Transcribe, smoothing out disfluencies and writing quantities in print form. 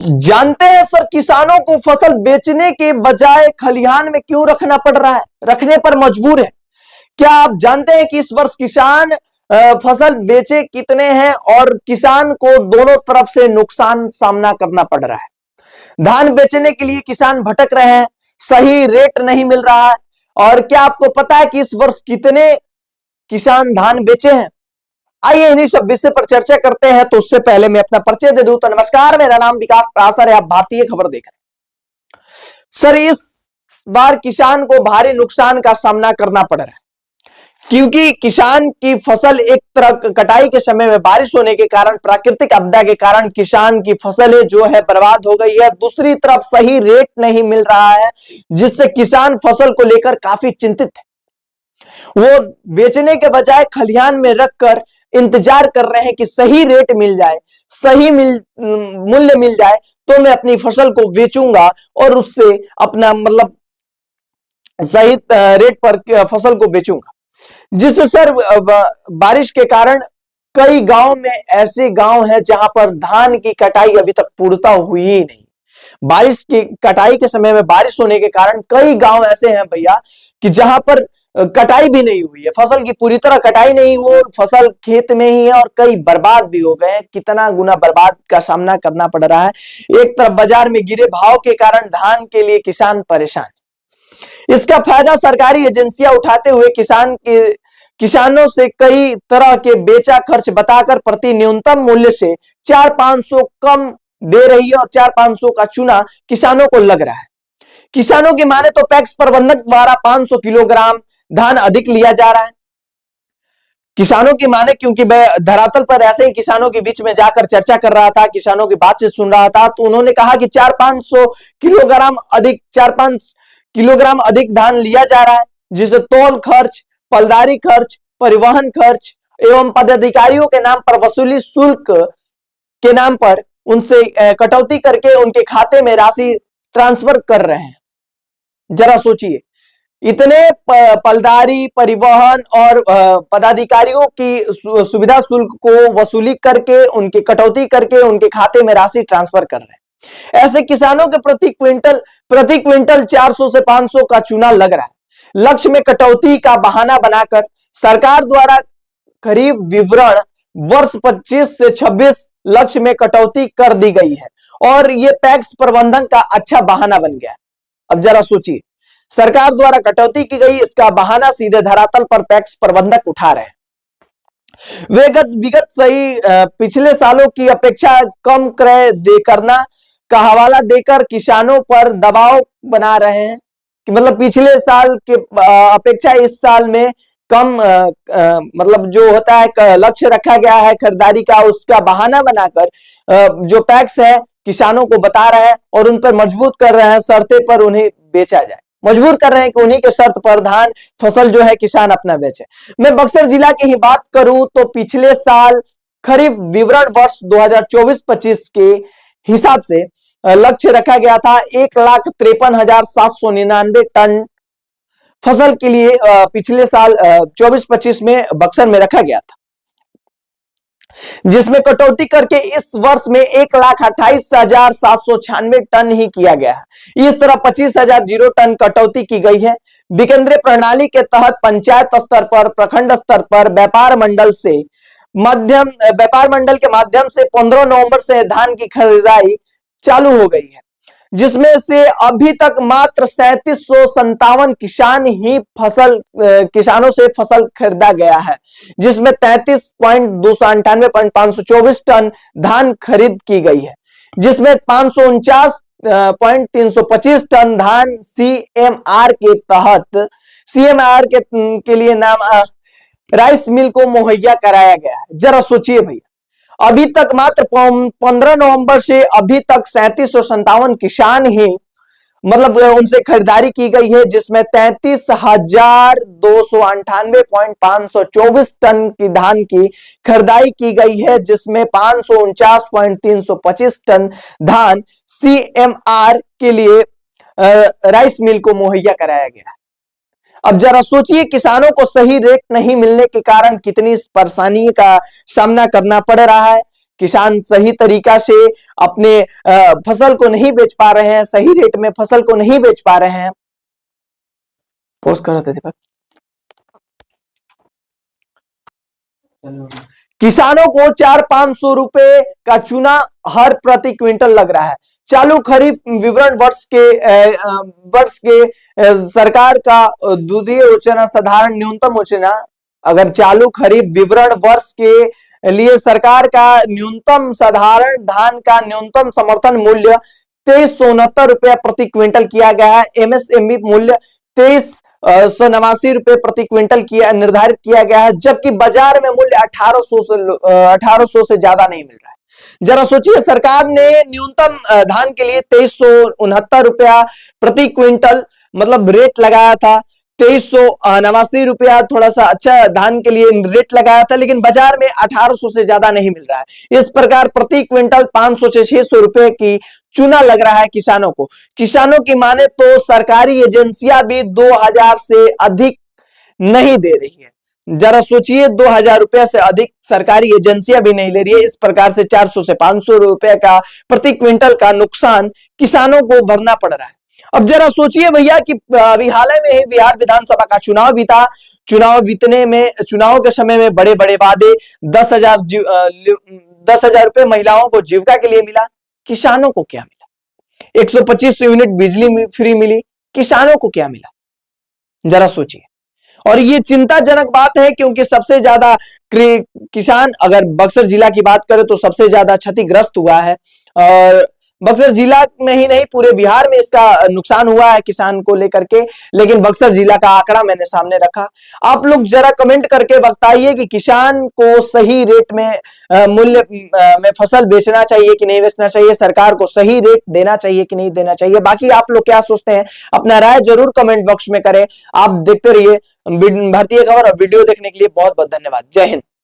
जानते हैं सर, किसानों को फसल बेचने के बजाय खलिहान में क्यों रखना पड़ रहा है, रखने पर मजबूर है? क्या आप जानते हैं कि इस वर्ष किसान फसल बेचे कितने हैं और किसान को दोनों तरफ से नुकसान सामना करना पड़ रहा है। धान बेचने के लिए किसान भटक रहे हैं, सही रेट नहीं मिल रहा है। और क्या आपको पता है कि इस वर्ष कितने किसान धान बेचे हैं? आइए इन्हीं सब विषय पर चर्चा करते हैं। तो उससे पहले मैं अपना परिचय दे दूं तो नमस्कार, मेरा नाम विकास प्रासर है, आप भारतीय खबर देख रहे हैं। सर, इस बार किसान को भारी नुकसान का सामना करना पड़ रहा है क्योंकि किसान की फसल एक तरफ कटाई के समय में बारिश होने के कारण, प्राकृतिक आपदा के कारण किसान की फसलें जो है बर्बाद हो गई है। दूसरी तरफ सही रेट नहीं मिल रहा है, जिससे किसान फसल को लेकर काफी चिंतित है। वो बेचने के बजाय खलिहान में रखकर इंतजार कर रहे हैं कि सही रेट मिल जाए, सही मूल्य मिल जाए तो मैं अपनी फसल को बेचूंगा और उससे अपना मतलब सही रेट पर फसल को बेचूंगा। जिससे सर बारिश के कारण कई गांव में ऐसे गांव हैं जहां पर धान की कटाई अभी तक पूर्णतः हुई ही नहीं। बारिश की कटाई के समय में बारिश होने के कारण कई गांव ऐसे हैं भैया कि जहां पर कटाई भी नहीं हुई है, फसल की पूरी तरह कटाई नहीं हुई, फसल खेत में ही है और कई बर्बाद भी हो गए हैं। कितना गुना बर्बाद का सामना करना पड़ रहा है। एक तरफ बाजार में गिरे भाव के कारण धान के लिए किसान परेशान, इसका फायदा सरकारी एजेंसियां उठाते हुए किसानों से कई तरह के बेचा खर्च बताकर प्रति न्यूनतम मूल्य से 400-500 कम दे रही है और 400-500 का चूना किसानों को लग रहा है। किसानों की माने तो पैक्स प्रबंधक द्वारा 500 किलोग्राम धान अधिक लिया जा रहा है। किसानों की माने, क्योंकि मैं धरातल पर ऐसे ही किसानों के बीच में जाकर चर्चा कर रहा था, किसानों की बातचीत सुन रहा था, तो उन्होंने कहा कि 400-500 किलोग्राम अधिक 4-5 किलोग्राम अधिक धान लिया जा रहा है, जिसे तौल खर्च, पलदारी खर्च, परिवहन खर्च एवं पदाधिकारियों के नाम पर वसूली शुल्क के नाम पर उनसे कटौती करके उनके खाते में राशि ट्रांसफर कर रहे हैं। जरा सोचिए, इतने पलदारी, परिवहन और पदाधिकारियों की सुविधा शुल्क को वसूली करके, उनकी कटौती करके उनके खाते में राशि ट्रांसफर कर रहे हैं। ऐसे किसानों के प्रति क्विंटल 400 से 500 का चूना लग रहा है। लक्ष्य में कटौती का बहाना बनाकर सरकार द्वारा खरीफ विवरण वर्ष 25 से 26 लक्ष्य में कटौती कर दी गई है और यह पैक्स प्रबंधन का अच्छा बहाना बन गया। अब जरा सोचिए, सरकार द्वारा कटौती की गई, इसका बहाना सीधे धरातल पर पैक्स प्रबंधक उठा रहे हैं। विगत सही पिछले सालों की अपेक्षा कम क्रय करना का हवाला देकर किसानों पर दबाव बना रहे हैं कि मतलब पिछले साल के अपेक्षा इस साल में कम मतलब जो होता है लक्ष्य रखा गया है खरीदारी का, उसका बहाना बनाकर जो पैक्स है किसानों को बता रहे हैं और उन पर मजबूर कर रहे हैं, शर्तें पर उन्हें बेचा जाए, मजबूर कर रहे हैं कि उन्हीं के शर्त पर धान फसल जो है किसान अपना बेचे। मैं बक्सर जिला की ही बात करूं तो पिछले साल खरीफ विवरण वर्ष 2024-25 के हिसाब से लक्ष्य रखा गया था 1,53,799 टन फसल के लिए पिछले साल 24-25 में बक्सर में रखा गया था, जिसमें कटौती करके इस वर्ष में 1,28,796 टन ही किया गया है। इस तरह 25,000 टन कटौती की गई है। विकेंद्रीय प्रणाली के तहत पंचायत स्तर पर, प्रखंड स्तर पर व्यापार मंडल के माध्यम से 15 नवंबर से धान की खरीदारी चालू हो गई है, जिसमें से अभी तक मात्र 3757 किसानों से फसल खरीदा गया है, जिसमें 33,298,524 टन धान खरीद की गई है, जिसमें 549,325 टन धान सीएमआर के लिए नाम राइस मिल को मुहैया कराया गया है। जरा सोचिए भैया, अभी तक मात्र 15 नवंबर से अभी तक 3757 किसान ही मतलब उनसे खरीदारी की गई है, जिसमें 33,298,524 टन की धान की खरीदारी की गई है, जिसमें 549,325 टन धान सीएमआर के लिए राइस मिल को मुहैया कराया गया है। अब जरा सोचिए, किसानों को सही रेट नहीं मिलने के कारण कितनी परेशानी का सामना करना पड़ रहा है। किसान सही तरीका से अपने फसल को नहीं बेच पा रहे हैं, सही रेट में फसल को नहीं बेच पा रहे हैं। पोस्ट कर रहे थे दीपक। किसानों को 400-500 रुपए का चूना हर प्रति क्विंटल लग रहा है। चालू खरीफ विवरण वर्ष के सरकार का द्वितीय योजना साधारण न्यूनतम योजना, अगर चालू खरीफ विवरण वर्ष के लिए सरकार का न्यूनतम साधारण धान का न्यूनतम समर्थन मूल्य 2369 रुपया प्रति क्विंटल किया गया है। एमएसएमई मूल्य 2389 रुपए प्रति क्विंटल किया निर्धारित किया गया है, जबकि बाजार में मूल्य 1800 से ज्यादा नहीं मिल रहा है। जरा सोचिए, सरकार ने न्यूनतम धान के लिए 2369 रुपया प्रति क्विंटल मतलब रेट लगाया था, 2389 रुपया थोड़ा सा अच्छा धान के लिए रेट लगाया था, लेकिन बाजार में 1800 से ज्यादा नहीं मिल रहा है। इस प्रकार प्रति क्विंटल 500 से 600 रुपए की चूना लग रहा है किसानों को। किसानों की माने तो सरकारी एजेंसियां भी 2000 से अधिक नहीं दे रही है। जरा सोचिए, 2000 रुपए से अधिक सरकारी एजेंसियां भी नहीं ले रही है। इस प्रकार से 400 से 500 रुपए का प्रति क्विंटल का नुकसान किसानों को भरना पड़ रहा है। अब जरा सोचिए भैया कि अभी हाल में ही बिहार विधानसभा का चुनाव बीता। चुनाव के समय में बड़े बड़े वादे, 10,000 रुपए महिलाओं को जीविका के लिए मिला, किसानों को क्या मिला? 125 यूनिट बिजली फ्री मिली, किसानों को क्या मिला? जरा सोचिए। और ये चिंताजनक बात है, क्योंकि सबसे ज्यादा किसान, अगर बक्सर जिला की बात करें तो सबसे ज्यादा क्षतिग्रस्त हुआ है। और बक्सर जिला में ही नहीं, पूरे बिहार में इसका नुकसान हुआ है किसान को लेकर के, लेकिन बक्सर जिला का आंकड़ा मैंने सामने रखा। आप लोग जरा कमेंट करके बताइए कि किसान को सही रेट में मूल्य में फसल बेचना चाहिए कि नहीं बेचना चाहिए, सरकार को सही रेट देना चाहिए कि नहीं देना चाहिए। बाकी आप लोग क्या सोचते हैं, अपना राय जरूर कमेंट बॉक्स में करें। आप देखते रहिए भारतीय खबर, और वीडियो देखने के लिए बहुत बहुत धन्यवाद। जय हिंद।